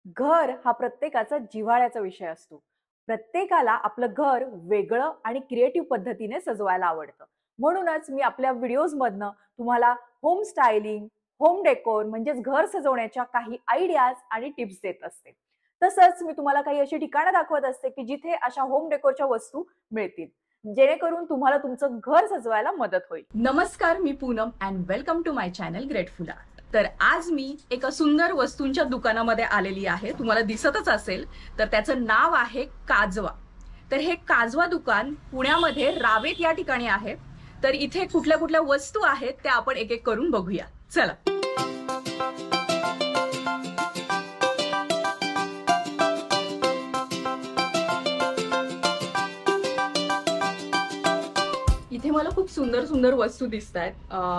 घर हा प्रत्येकाचा जिव्हाळ्याचा विषय असतो. प्रत्येकाला आपलं घर वेगळं आणि क्रिएटिव्ह पद्धतीने सजवायला आवडतं. म्हणूनच मी आपल्या व्हिडिओजमधनं तुम्हाला होम स्टायलिंग, होम डेकोर म्हणजेच घर सजवण्याच्या काही आयडियाज आणि टिप्स देत असते. तसंच मी तुम्हाला काही अशी ठिकाणं दाखवत असते, की जिथे अशा होम डेकोरच्या वस्तू मिळतील. जेणेकरून तुम्हाला तुमचं घर सजवायला मदत होईल. नमस्कार, मी Poonam and welcome to my channel Grateful Art. तर आज मी एका सुंदर वस्तूंच्या दुकानामध्ये आलेली आहे. तुम्हाला दिसतच असेल. तर त्याचं नाव आहे काजवा. तर हे काजवा दुकान पुण्यामध्ये रावेत या ठिकाणी आहे. तर इथे कुठल्या कुठल्या वस्तू आहेत त्या आपण एक एक करून बघूया. चला. इथे मला खूप सुंदर सुंदर वस्तू दिसत आहेत.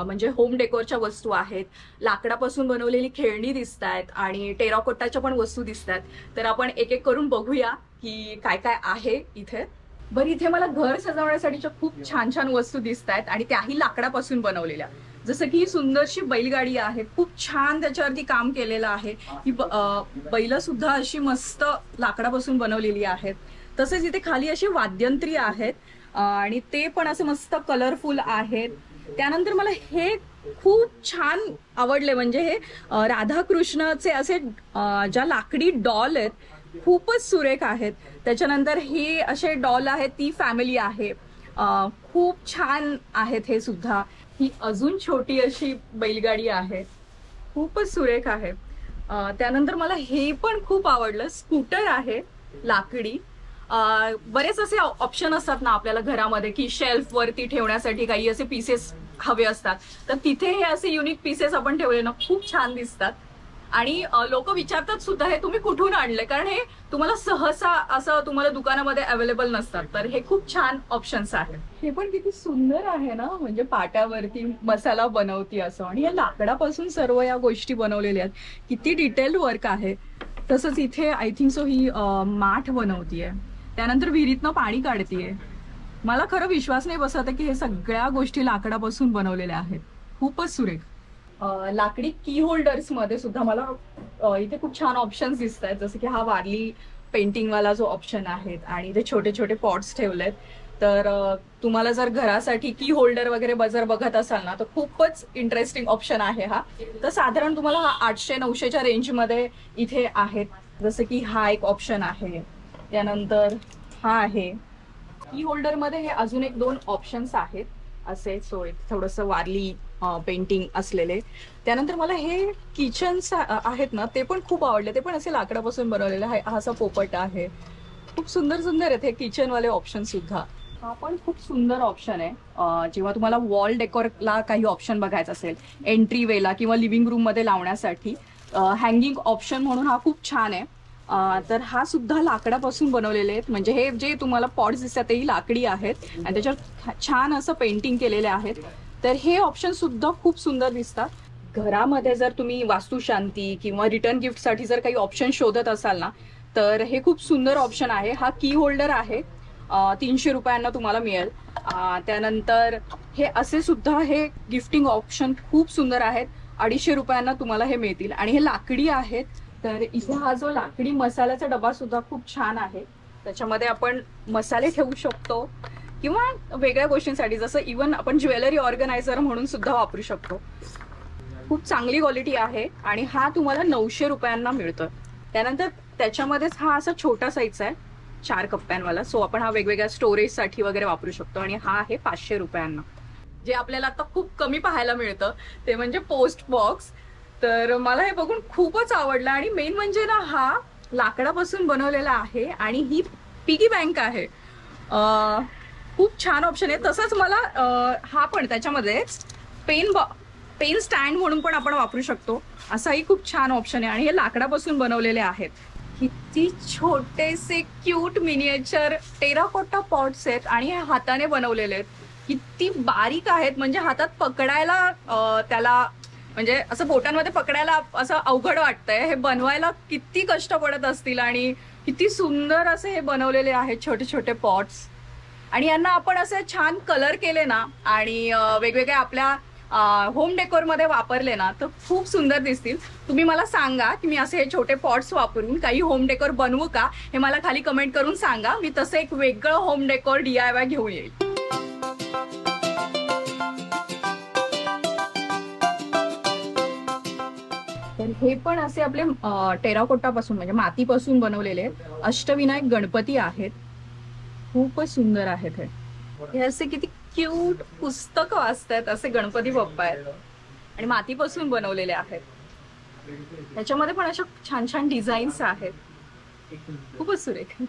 म्हणजे होम डेकोरच्या वस्तू आहेत, लाकडापासून बनवलेली खेळणी दिसत आहेत आणि टेराकोटाच्या पण वस्तू दिसत आहेत. तर आपण एक एक करून बघूया की काय काय आहे इथे. बरं, इथे मला घर सजवण्यासाठीच्या खूप छान छान वस्तू दिसत आहेत आणि त्याही लाकडापासून बनवलेल्या. जसं की ही सुंदरशी बैलगाडी आहे, खूप छान त्याच्यावरती काम केलेलं आहे. ही बैल सुद्धा अशी मस्त लाकडापासून बनवलेली आहेत. तसेच इथे खाली अशी वाद्यंत्री आहेत आणि ते पण असे मस्त कलरफुल आहेत. त्यानंतर मला हे खूप छान आवडले, म्हणजे हे राधाकृष्णाचे असे ज्या लाकडी डॉल आहेत, खूपच सुरेख आहेत. त्याच्यानंतर हे असे डॉल आहेत, ती फॅमिली आहे, खूप छान आहेत हे सुद्धा. ही अजून छोटी अशी बैलगाडी आहे, खूपच सुरेख आहे. त्यानंतर मला हे पण खूप आवडलं, स्कूटर आहे लाकडी. बरेच असे ऑप्शन असतात ना आपल्याला घरामध्ये, की शेल्फ वरती ठेवण्यासाठी काही असे पीसेस हवे असतात. तर तिथे हे असे युनिक पीसेस आपण ठेवले ना, खूप छान दिसतात. आणि लोक विचारतात सुद्धा हे तुम्ही कुठून आणले, कारण हे तुम्हाला सहसा असं तुम्हाला दुकानामध्ये अवेलेबल नसतात. तर हे खूप छान ऑप्शन्स आहेत. हे पण किती सुंदर आहे ना, म्हणजे पाट्यावरती मसाला बनवती असं, आणि या लाकडापासून सर्व या गोष्टी बनवलेल्या आहेत. किती डिटेल वर्क आहे. तसंच इथे आय थिंक सो ही माठ बनवतीये, त्यानंतर विहिरीतनं पाणी काढतीये. मला खरं विश्वास नाही बसत की हे सगळ्या गोष्टी लाकडापासून बनवलेल्या आहेत. खूपच सुरेख. लाकडी की होल्डर्स मध्ये सुद्धा मला इथे खूप छान ऑप्शन्स दिसत आहेत. जसं की हा वारली पेंटिंग वाला जो ऑप्शन आहे, आणि इथे छोटे छोटे पॉट्स ठेवलेत. तर तुम्हाला जर घरासाठी की होल्डर वगैरे जर बघत असाल ना, तर खूपच इंटरेस्टिंग ऑप्शन आहे हा. तर साधारण तुम्हाला हा 800-900च्या रेंजमध्ये इथे आहेत. जसं की हा एक ऑप्शन आहे, त्यानंतर हा आहे. की होल्डर मध्ये हे अजून एक दोन ऑप्शन्स आहेत असे. सो थोडस वारली पेंटिंग असलेले. त्यानंतर मला हे किचन्स आहेत ना, ते पण खूप आवडले. ते पण असे लाकडापासून बनवलेले आहे. हा असा पोपट आहे. खूप सुंदर सुंदर आहेत हे किचन वाले ऑप्शन सुद्धा. हा पण खूप सुंदर ऑप्शन आहे. जेव्हा तुम्हाला वॉल डेकोरला काही ऑप्शन बघायचं असेल, एंट्री वेला किंवा लिव्हिंग रूम मध्ये लावण्यासाठी हँगिंग ऑप्शन म्हणून हा खूप छान आहे. तर हा सुद्धा लाकडापासून बनवलेले आहेत. म्हणजे हे जे तुम्हाला पॉट्स दिसतात तेही लाकडी आहेत आणि त्याच्यावर छान असं पेंटिंग केलेले आहेत. तर हे ऑप्शन सुद्धा खूप सुंदर दिसतात. घरामध्ये जर तुम्ही वास्तुशांती किंवा रिटर्न गिफ्टसाठी जर काही ऑप्शन शोधत असाल ना, तर हे खूप सुंदर ऑप्शन आहे. हा की होल्डर आहे, 300 रुपयांना तुम्हाला मिळेल. त्यानंतर हे असे सुद्धा हे गिफ्टिंग ऑप्शन खूप सुंदर आहेत. 250 रुपयांना तुम्हाला हे मिळतील आणि हे लाकडी आहेत. तर इथे हा जो लाकडी मसाल्याचा डबा सुद्धा खूप छान आहे. त्याच्यामध्ये आपण मसाले ठेवू शकतो किंवा वेगळ्या गोष्टींसाठी, जसं इव्हन आपण ज्वेलरी ऑर्गनायझर म्हणून सुद्धा वापरू शकतो. खूप चांगली क्वालिटी आहे आणि हा तुम्हाला 900 रुपयांना मिळतो. त्यानंतर त्याच्यामध्येच हा असा छोटा साईजचा आहे, 4 कप्प्यांवाला. सो आपण हा वेगवेगळ्या स्टोरेजसाठी वगैरे वापरू शकतो. आणि हा आहे 500 रुपयांना. जे आपल्याला आता खूप कमी पाहायला मिळतं ते म्हणजे पोस्ट बॉक्स. तर मला हे बघून खूपच आवडलं. आणि मेन म्हणजे ना, हा लाकडापासून बनवलेला आहे आणि ही पिगी बँक आहे. खूप छान ऑप्शन आहे. तसंच मला हा पण त्याच्यामध्ये पेन स्टँड म्हणून पण आपण वापरू शकतो, असाही खूप छान ऑप्शन आहे. आणि हे लाकडापासून बनवलेले आहेत. किती छोटेसे क्यूट मिनिएचर टेराकोटा पॉट्स आहेत आणि हे हाताने बनवलेले आहेत. किती बारीक आहेत, म्हणजे हातात पकडायला त्याला, म्हणजे असं बोटांमध्ये पकडायला असं अवघड वाटतंय. हे बनवायला किती कष्ट पडत असतील आणि किती सुंदर असे हे बनवलेले आहेत छोटे छोटे पॉट्स. आणि यांना आपण असे छान कलर केले ना, आणि वेगवेगळ्या आपल्या होम डेकोरमध्ये वापरले ना तर खूप सुंदर दिसतील. तुम्ही मला सांगा की मी असे हे छोटे पॉट्स वापरून काही होम डेकोर बनवू का, हे मला खाली कमेंट करून सांगा. मी तसं एक वेगळं होम डेकोर DIY घेऊन येईल. तर हे पण असे आपले टेराकोटापासून म्हणजे मातीपासून बनवलेले अष्टविनायक गणपती आहेत. खूपच सुंदर आहेत हे असे किती क्यूट पुस्तक वाचतात असे गणपती बाप्पा आहेत आणि मातीपासून बनवलेले आहेत. त्याच्यामध्ये पण अशा छान छान डिझाईन्स आहेत, खूपच सुरेख.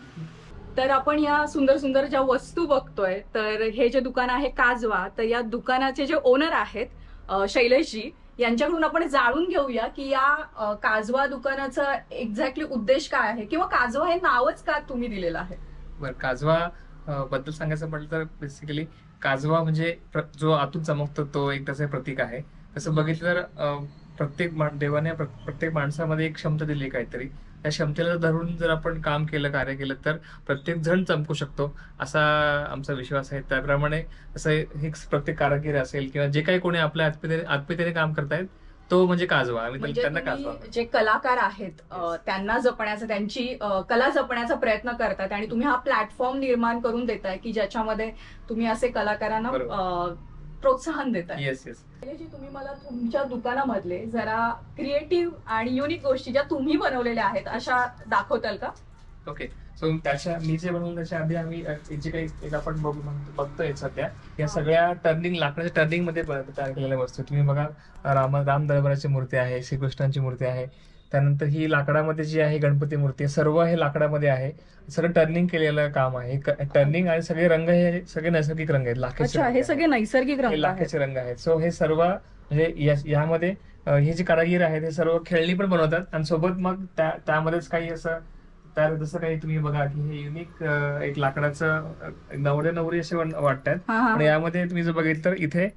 तर आपण या सुंदर सुंदर ज्या वस्तू बघतोय, तर हे जे दुकान आहे काजवा, तर या दुकानाचे जे ओनर आहेत शैलेशजी, यांच्याकडून आपण जाणून घेऊया की या काजवा दुकानाचा एक्झॅक्टली उद्देश काय आहे किंवा काजवा हे नावच का तुम्ही दिलेलं आहे. बरं, काजवा बद्दल सांगायचं म्हटलं तर बेसिकली काजवा म्हणजे जो आतून चमकतो तो एक त्याचं प्रतीक आहे. तसं बघितलं तर देवाने प्रत्येक माणसामध्ये एक क्षमता दिली काहीतरी, त्या क्षमतेला धरून जर आपण काम केलं, कार्य केलं तर प्रत्येक जण चमकू शकतो असा आमचा विश्वास आहे. त्याप्रमाणे असं हे प्रत्येक कारागीर असेल किंवा जे काही कोणी आपल्या आत्मीयतेने काम करतायत तो म्हणजे काजवा. आम्ही म्हणजे त्यांना काजवा. जे कलाकार आहेत त्यांना जपण्याचा, त्यांची कला जपण्याचा प्रयत्न करतात आणि तुम्ही हा प्लॅटफॉर्म निर्माण करून देताय की ज्याच्यामध्ये तुम्ही असे कलाकारांना प्रोत्साहन देताय. Yes yes. तुम्ही मला तुमच्या दुकानामधले जरा क्रिएटिव्ह आणि युनिक गोष्टी ज्या तुम्ही बनवलेल्या आहेत अशा दाखवताल का? ओके. सो मी जे बनवलं त्याच्या आधी आम्ही जे काही आपण बघतोय सध्या, या सगळ्या लाकडाच्या टर्निंग मध्ये तयार केलेल्या वस्तू. तुम्ही बघा, राम दरबाराची मूर्ती आहे, श्रीकृष्णांची मूर्ती आहे, त्यानंतर ही लाकडामध्ये जी आहे गणपती मूर्ती आहे, सर्व हे लाकडामध्ये आहे. सगळं टर्निंग केलेलं काम आहे. टर्निंग आणि सगळे रंग हे सगळे नैसर्गिक रंग आहेत. हे सगळे नैसर्गिक रंग, लाखेचे रंग आहेत. सो हे सर्व म्हणजे यामध्ये हे जे कारागीर आहेत हे सर्व खेळणी पण बनवतात आणि सोबत मग त्यामध्येच काही असं जसं काही तुम्ही बघा की हे युनिक एक लाकडाचं नवरी असे वाटतात. आणि यामध्ये तुम्ही जर बघितलं तर इथे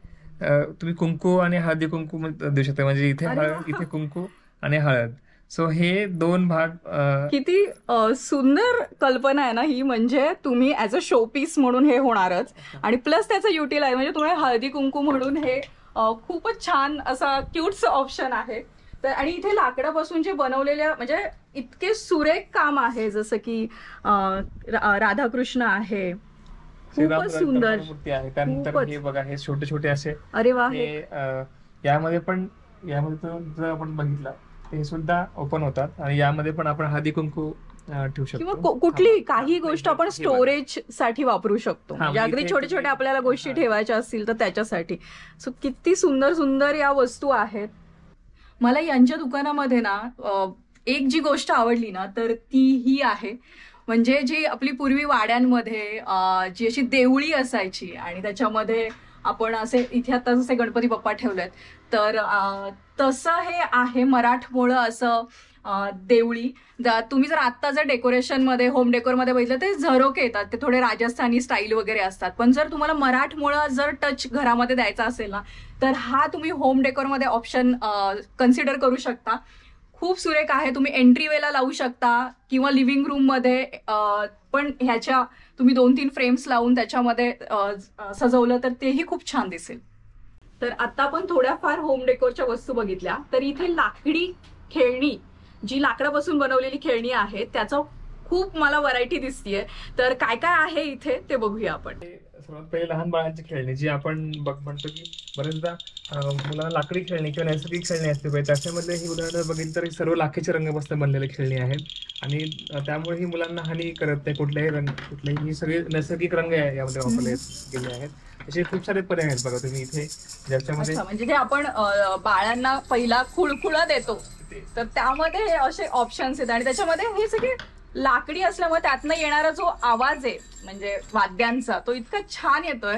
तुम्ही कुंकू आणि हळदी कुंकू देऊ शकता. म्हणजे इथे कुंकू आणि हळद. सो हे दोन भाग. किती सुंदर कल्पना आहे ना ही. म्हणजे तुम्ही ऍज अ शो पीस म्हणून हे होणारच आणि प्लस त्याचं युटिलाइज म्हणजे तुम्ही हळदी कुंकू म्हणून हे खूपच छान असा क्यूटचं ऑप्शन आहे. तर आणि इथे लाकडापासून जे बनवलेल्या म्हणजे इतके सुरेख काम आहे, जसं की राधाकृष्ण आहे, खूपच सुंदर मूर्ती आहे. त्यानंतर हे बघा, हे छोटे छोटे असे. अरे वा. यामध्ये जर आपण बघितलं ते सुद्धा ओपन होतात आणि यामध्ये पण आपण हळदी कुंकू ठेवू शकतो किंवा कुठली काही गोष्ट आपण स्टोरेज साठी वापरू शकतो. म्हणजे अगदी छोटे छोटे आपल्याला गोष्टी ठेवायच्या असतील तर त्याच्यासाठी. सो किती सुंदर सुंदर या वस्तू आहेत. मला यांच्या दुकानामध्ये ना एक जी गोष्ट आवडली ना तर ती ही आहे, म्हणजे जी आपली पूर्वी वाड्यांमध्ये जी अशी देवळी असायची आणि त्याच्यामध्ये आपण असे इथे आता जसे गणपती बाप्पा ठेवलेत, तर तसं हे आहे मराठमोळं असं देवळी. तुम्ही जर आता जर डेकोरेशनमध्ये होम डेकोरमध्ये बघितलं ते झरोके येतात, ते थोडे राजस्थानी स्टाईल वगैरे असतात. पण जर तुम्हाला मराठमोळा जर टच घरामध्ये द्यायचा असेल ना तर हा तुम्ही होम डेकोरमध्ये ऑप्शन कन्सिडर करू शकता. खूप सुरेख आहे. तुम्ही एंट्री वेला लावू शकता किंवा लिव्हिंग रूम मध्ये पण ह्याच्या तुम्ही 2-3 फ्रेम्स लावून त्याच्यामध्ये सजवलं तर तेही खूप छान दिसेल. तर आता आपण थोड्याफार होम डेकोरच्या वस्तू बघितल्या, तर इथे लाकडी खेळणी, जी लाकडापासून बनवलेली खेळणी आहेत, त्याचं खूप मला व्हरायटी दिसतीये. तर काय काय आहे इथे ते बघूया आपण. सर्वात पहिले लहान बाळांची खेळणी, जी आपण म्हणतो की बरेचदा मुलांना लाकडी खेळणी किंवा नैसर्गिक खेळणी असते पाहिजे. त्याच्यामध्ये ही उदाहरण बघितलं तर सर्व लाखेचे रंगापासून बनलेले खेळणी आहेत आणि त्यामुळे ही मुलांना हानी करत नाही. कुठलेही सगळे नैसर्गिक रंग यामध्ये वापरले गेले आहेत. असे खूप सारे पर्याय आहेत बघा तुम्ही इथे, ज्याच्यामध्ये म्हणजे जे आपण बाळांना पहिला खुळखुळा देतो तर त्यामध्ये असे ऑप्शन्स आहेत आणि त्याच्यामध्ये हे सगळे लाकडी असल्यामुळे त्यातनं येणारा जो आवाज आहे म्हणजे वाद्यांचा, तो इतका छान येतोय.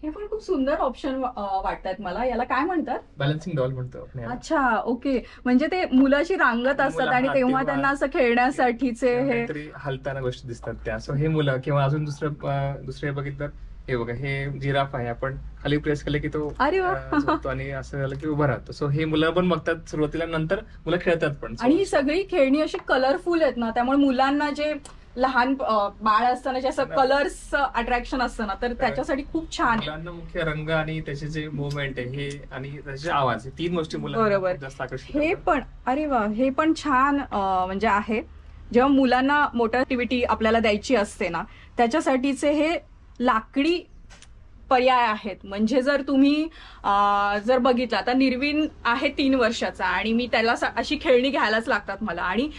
हे पण खूप सुंदर ऑप्शन वाटतात मला. याला काय म्हणतात? बॅलन्सिंग डॉल म्हणतो. अच्छा, ओके. म्हणजे ते मुलाची रांगत असतात आणि तेव्हा त्यांना असं खेळण्यासाठीचे हे हलताना गोष्टी दिसतात त्या. सो हे मुलं किंवा अजून दुसरे बघितलं, हे बघा, हे जिराफ आहे. आपण खाली प्रेस केलं की तो झोपतो आणि असं झालं की उभा राहतो. सो हे मुलं पण बघतात सुरुवातीला, नंतर मुलं खेळतात पण. आणि ही सगळी खेळणी अशी कलरफुल आहेत ना, त्यामुळे मुलांना जे लहान बाळ असताना जे असं कलर्स अट्रॅक्शन असतं ना, तर त्याच्यासाठी खूप छान आहे. मुलांना मुख्य रंग आणि त्याचे जे मुवमेंट आहे हे आणि त्याचे आवाज, हे 3 गोष्टी बरोबर. मुलांना जास्त आकर्षित हे करतात. पण अरे वा, हे पण छान म्हणजे आहे. जेव्हा मुलांना मोटर ऍक्टिव्हिटी आपल्याला द्यायची असते ना, त्याच्यासाठीचे हे लाकडी पर्याय आहेत. म्हणजे जर तुम्ही जर बघितलं, आता निर्विन आहे 3 वर्षाचा आणि मी त्याला अशी खेळणी घ्यायलाच लागतात मला. आणि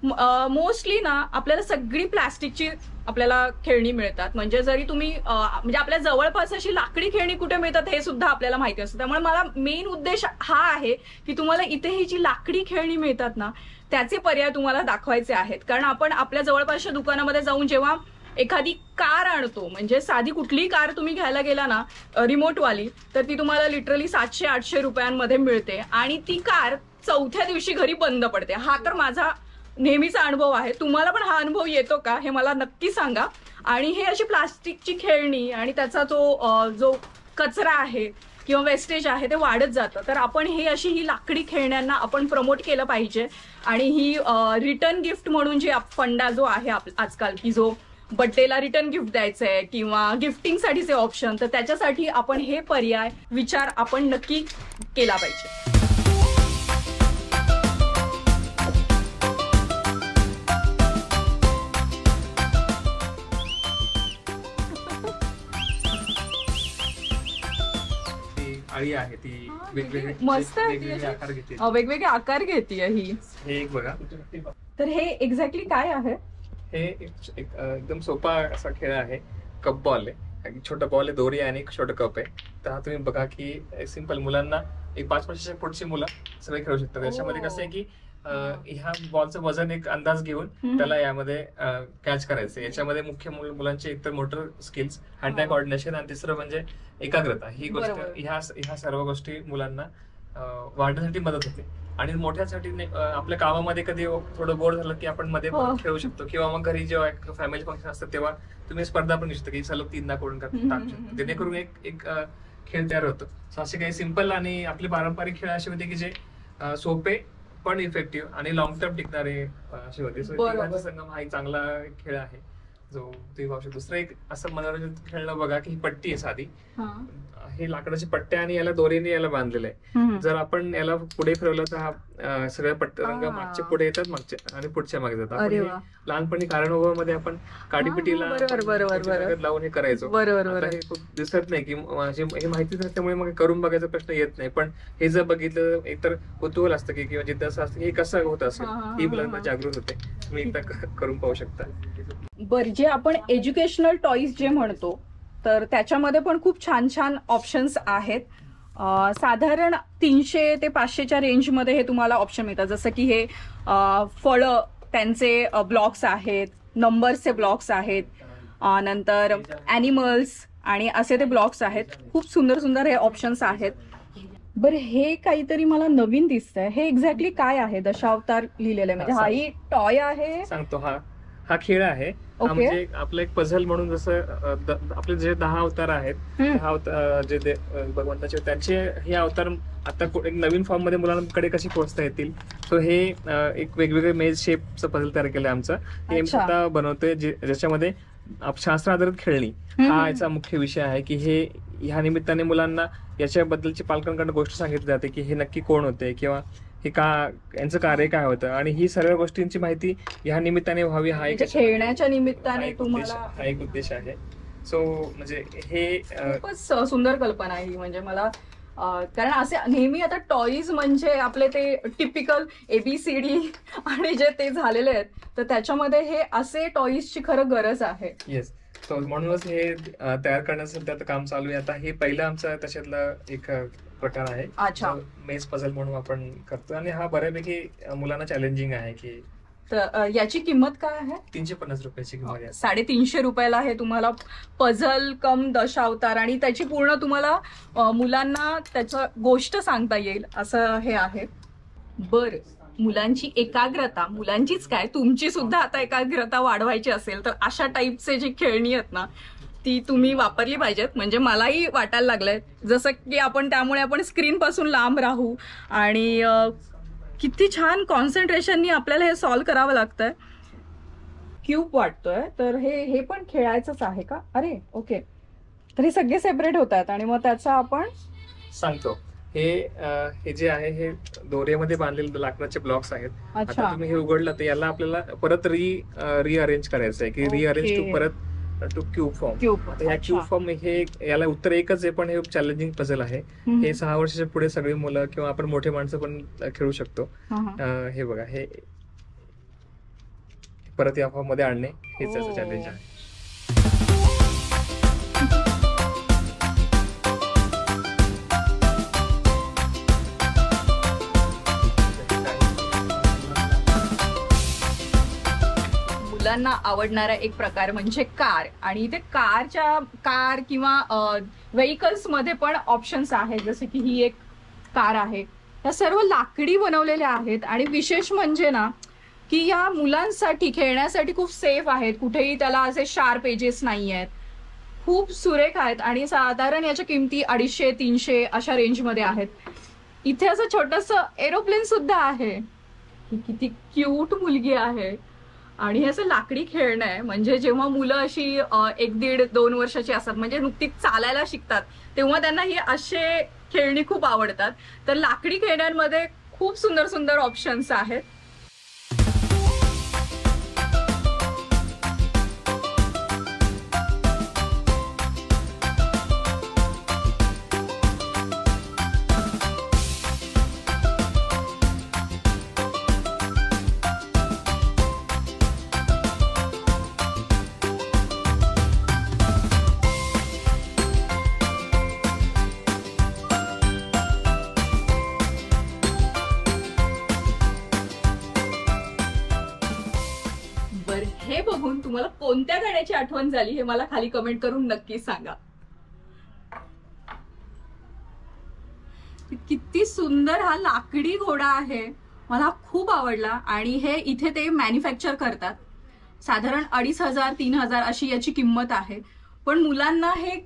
मोस्टली ना आपल्याला सगळी प्लास्टिकची आपल्याला खेळणी मिळतात. म्हणजे जरी तुम्ही म्हणजे आपल्या जवळपास अशी लाकडी खेळणी कुठे मिळतात हे सुद्धा आपल्याला माहिती असतं. त्यामुळे मला मेन उद्देश हा आहे की तुम्हाला इथे ही जी लाकडी खेळणी मिळतात ना, त्याचे पर्याय तुम्हाला दाखवायचे आहेत. कारण आपण आपल्या जवळपासच्या दुकानामध्ये जाऊन जेव्हा एखादी कार आणतो, म्हणजे साधी कुठलीही कार तुम्ही घ्यायला गेला ना रिमोटवाली, तर ती तुम्हाला लिटरली 700-800 रुपयांमध्ये मिळते आणि ती कार 4थ्या दिवशी घरी बंद पडते. हा तर माझा नेहमीचा अनुभव आहे. तुम्हाला पण हा अनुभव येतो का हे मला नक्की सांगा. आणि हे अशी प्लास्टिकची खेळणी आणि त्याचा जो कचरा आहे किंवा वेस्टेज आहे ते वाढत जातं. तर आपण ही लाकडी खेळण्यांना आपण प्रमोट केलं पाहिजे. आणि ही रिटर्न गिफ्ट म्हणून जी फंडा जो आहे आजकाल, की जो बर्थडेला रिटर्न गिफ्ट द्यायचं आहे किंवा गिफ्टिंगसाठीचे ऑप्शन, तर त्याच्यासाठी आपण हे पर्याय विचार आपण नक्की केला पाहिजे. आळी आहे ती वेगवेगळे मस्त आहे ती वेगवेगळे अशी. आकार घेते. वेगवेगळे आकार घेते ही. हे एक बघा, तर हे एक्झॅक्टली काय आहे? हे एक एकदम सोपा असा खेळ आहे. कप बॉल आहे, एक छोटा बॉल आहे, दोरी आहे आणि एक छोटा कप आहे. तर हा तुम्ही बघा की सिंपल, मुलांना एक 5 वर्षाच्या पुढची मुलं सगळे खेळू शकतात. याच्यामध्ये कसं आहे की ह्या बॉलचं वजन एक अंदाज घेऊन त्याला यामध्ये कॅच करायचं. याच्यामध्ये मुख्य मुलांचे एकतर motor skills, hand I coordination आणि तिसरं म्हणजे एकाग्रता. ही गोष्ट, ह्या सर्व गोष्टी मुलांना वाढण्यासाठी मदत होते. आणि मोठ्यासाठी आपल्या कामामध्ये कधी थोडं बोर झालं की आपण मध्ये खेळू शकतो, किंवा मग घरी जेव्हा फॅमिली फंक्शन असतं तेव्हा तुम्ही स्पर्धा पण घेऊ शकता की सलग 3 करून टाकू शकतो, जेणेकरून एक खेळ तयार होतो. असे काही सिंपल आणि आपले पारंपरिक खेळ असे होते की जे सोपे पण इफेक्टिव्ह आणि लॉंग टर्म टिकणारे असे होते. सो तिघांचा संगम हा एक चांगला खेळ आहे जो तुम्ही पाहू शकता. दुसरं एक असं मनोरंजन खेळणं बघा की ही पट्टी आहे साधी, हे लाकडाची पट्टे आणि याला दोरीने याला बांधलेलं आहे. जर आपण याला पुढे फिरवलं तर हा सगळ्या रंग मागचे पुढे येतात, मागचे आणि पुढच्या मागे जातात. आपण लहानपणी मध्ये आपण काडीपिटीला लावून हे करायचो. आता हे खूप दिसत नाही की हे माहिती नसल्यामुळे मग करून बघायचा प्रश्न येत नाही. पण हे जर बघितलं एकतर कुतूहल असतं की किंवा जिथं असं असतं हे कसं होत असेल, ही मुलांना जागृत होते. तुम्ही एकदा करून पाहू शकता. बरं, जे आपण एज्युकेशनल टॉईज जे म्हणतो, तर त्याच्यामध्ये पण खूप छान छान ऑप्शन्स आहेत. साधारण 300 ते 500च्या रेंजमध्ये हे तुम्हाला ऑप्शन मिळतात. जसं की हे फळं त्यांचे ब्लॉक्स आहेत, नंबर्सचे ब्लॉक्स आहेत, नंतर ॲनिमल्स आणि असे ते ब्लॉक्स आहेत. खूप सुंदर सुंदर हे ऑप्शन्स आहेत. बरं, हे काहीतरी मला नवीन दिसतंय. हे एक्झॅक्टली काय आहे? दशावतार लिहिलेलं आहे, म्हणजे हाही टॉय आहे. सांगतो, हा खेळ आहे. म्हणजे आपलं एक पझल म्हणून, जसं आपले जे 10 अवतार आहेत, 10 जे भगवंताचे, त्यांचे हे अवतार आता एक नवीन फॉर्म मध्ये मुलांकडे कशी पोहोचता येतील. सो हे एक वेगवेगळे मेज शेपचं पझल तयार केलं आमचं. हे स्वतः बनवतोय, ज्याच्यामध्ये शास्त्र आधारित खेळणी हा याचा मुख्य विषय आहे. की हे ह्या निमित्ताने मुलांना याच्याबद्दलची पालकांकडून गोष्ट सांगितली जाते की हे नक्की कोण होते किंवा हे यांचं कार्य काय होतं, आणि ही सर्व गोष्टींची माहिती ह्या निमित्ताने व्हावी, हा एक खेळण्याच्या निमित्ताने तुम्हाला हा एक उद्देश आहे. सो म्हणजे हे खूपच सुंदर कल्पना आहे ही. म्हणजे मला कारण असे नेहमी आता टॉईज म्हणजे आपले ते टिपिकल ABCD आणि जे ते झालेले आहेत, तर त्याच्यामध्ये हे असे टॉईजची खरं गरज आहे. येस, म्हणूनच हे तयार करण्याचं सध्या काम चालू आहे. आता हे पहिलं आमचं त्याच्यातलं एक प्रकार आहे. मेज पझल म्हणून आपण करतो, आणि हा बऱ्यापैकी मुलांना चॅलेंजिंग आहे. की तर याची किंमत काय आहे? 350 रुपयाची किंमत आहे. 350 रुपयाला हे तुम्हाला पझल कम दशावतार, आणि त्याची पूर्ण तुम्हाला मुलांना त्याचं गोष्ट सांगता येईल असं हे आहे. बरं, मुलांची एकाग्रता, मुलांचीच काय, तुमची सुद्धा आता एकाग्रता वाढवायची असेल तर अशा टाईपचे जी खेळणी आहेत ना, ती तुम्ही वापरली पाहिजेत. म्हणजे मलाही वाटायला लागलंय जसं की त्यामुळे आपण स्क्रीन पासून लांब राहू, आणि किती छान कॉन्सन्ट्रेशननी आपल्याला हे सॉल्व्ह करावं लागतंय. क्यूब वाटतोय, तर हे पण खेळायचंच आहे का? अरे ओके, तर हे सगळे सेपरेट होत आहेत आणि मग त्याचा आपण सांगतो. हे जे आहे हे दोऱ्यामध्ये बांधलेले लाकडाचे ब्लॉक्स आहेत. अच्छा आता तुम्ही हे उघडलं तर याला आपल्याला परत रिअरेंज करायचं आहे की Okay. रिअरेंज टू परत टू क्यूब फॉर्म. क्यूब. ह्या क्यूब फॉर्म याला उत्तर एकच आहे, पण हे चॅलेंजिंग पझल आहे. हे 6 वर्षाच्या पुढे सगळी मुलं किंवा आपण मोठे माणसं पण खेळू शकतो. हे बघा, हे परत या फॉर्म मध्ये आणणे हेच त्याचं चॅलेंज आहे. मुलांना आवडणारा एक प्रकार म्हणजे कार, आणि इथे कार किंवा व्हेकल्स मध्ये पण ऑप्शन्स आहेत. जसे की ही एक कार आहे, त्या सर्व लाकडी बनवलेल्या आहेत. आणि विशेष म्हणजे ना की या मुलांसाठी खेळण्यासाठी खूप सेफ आहेत, कुठेही त्याला असे शार्प एजेस नाही आहेत, खूप सुरेख आहेत आणि साधारण याच्या किमती 250-300 अशा रेंजमध्ये आहेत. इथे असं छोटस एरोप्लेन सुद्धा आहे. ही किती क्यूट मुलगी आहे. आणि हे असं लाकडी खेळणं आहे, म्हणजे जेव्हा मुलं अशी 1-1.5-2 वर्षाची असतात, म्हणजे नुकतीच चालायला शिकतात, तेव्हा त्यांना ही असे खेळणी खूप आवडतात. तर लाकडी खेळण्यांमध्ये खूप सुंदर सुंदर ऑप्शन्स आहेत. हे बघून तुम्हाला कोणत्या गाण्याची आठवण झाली हे मला खाली कमेंट करून नक्की सांगा. किती सुंदर हा लाकडी घोडा आहे, मला खूप आवडला. आणि हे इथे ते मॅन्युफॅक्चर करतात. साधारण 2500-3000 अशी याची किंमत आहे. पण मुलांना हे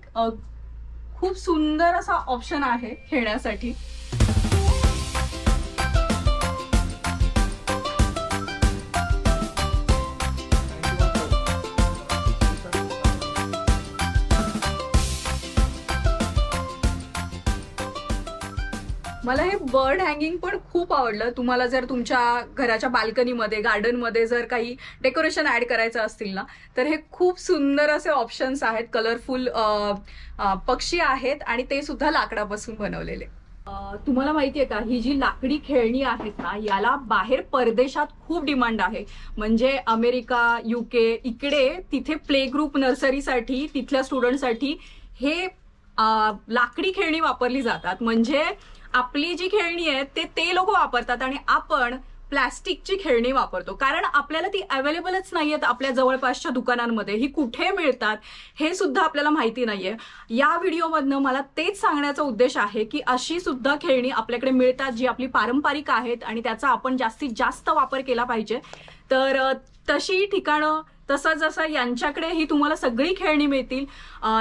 खूप सुंदर असा ऑप्शन आहे खेळण्यासाठी. मला हे बर्ड हँगिंग पण खूप आवडलं. तुम्हाला जर तुमच्या घराच्या बाल्कनीमध्ये, गार्डनमध्ये जर काही डेकोरेशन ऍड करायचं असतील ना, तर हे खूप सुंदर असे ऑप्शन्स आहेत. कलरफुल पक्षी आहेत आणि ते सुद्धा लाकडापासून बनवलेले. तुम्हाला माहितीये का, ही जी लाकडी खेळणी आहेत ना, याला बाहेर परदेशात खूप डिमांड आहे. म्हणजे अमेरिका, UK इकडे तिथे प्ले ग्रुप नर्सरीसाठी, तिथल्या स्टुडंटसाठी हे लाकडी खेळणी वापरली जातात. म्हणजे आपली जी खेळणी आहेत ते लोक वापरतात आणि आपण प्लॅस्टिकची खेळणी वापरतो, कारण आपल्याला ती अवेलेबलच नाहीयेत आपल्या जवळपासच्या दुकानांमध्ये. ही कुठे मिळतात हे सुद्धा आपल्याला माहिती नाहीये. या व्हिडिओमधनं मला तेच सांगण्याचा उद्देश आहे की अशी सुद्धा खेळणी आपल्याकडे मिळतात जी आपली पारंपरिक आहेत आणि त्याचा आपण जास्तीत जास्त वापर केला पाहिजे. तर तशी ठिकाणं, तसं जसं यांच्याकडे ही तुम्हाला सगळी खेळणी मिळतील.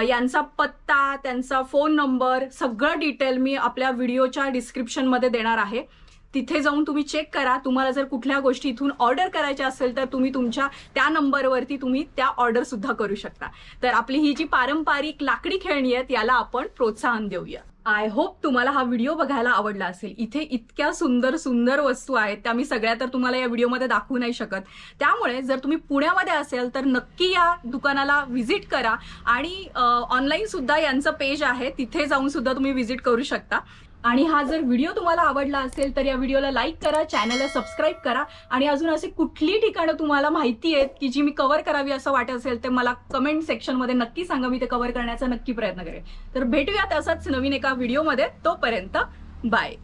यांचा पत्ता, त्यांचा फोन नंबर, सगळं डिटेल मी आपल्या व्हिडिओच्या डिस्क्रिप्शनमध्ये देणार आहे. तिथे जाऊन तुम्ही चेक करा. तुम्हाला जर कुठल्या गोष्टी इथून ऑर्डर करायच्या असेल तर तुम्ही तुमच्या त्या नंबरवरती तुम्ही त्या ऑर्डर सुद्धा करू शकता. तर आपली ही जी पारंपरिक लाकडी खेळणी आहेत याला आपण प्रोत्साहन देऊया. आय होप तुम्हाला हा व्हिडिओ बघायला आवडला असेल. इथे इतक्या सुंदर सुंदर वस्तू आहेत, त्या मी सगळ्या तर तुम्हाला या व्हिडिओमध्ये दाखवू नाही शकत. त्यामुळे जर तुम्ही पुण्यामध्ये असेल तर नक्की या दुकानाला व्हिजिट करा. आणि ऑनलाईन सुद्धा यांचं पेज आहे, तिथे जाऊन सुद्धा तुम्ही व्हिजिट करू शकता. आणि हा जर व्हिडिओ तुम्हाला आवडला असेल तर या व्हिडिओला लाईक करा, चॅनलला सबस्क्राईब करा. आणि अजून असे कुठली ठिकाणं तुम्हाला माहिती आहेत की जी मी कव्हर करावी असं वाटत असेल तर मला कमेंट सेक्शनमध्ये नक्की सांगा. मी ते कव्हर करण्याचा नक्की प्रयत्न करेन. तर भेटूयात असंच नवीन एका व्हिडिओमध्ये. तोपर्यंत बाय.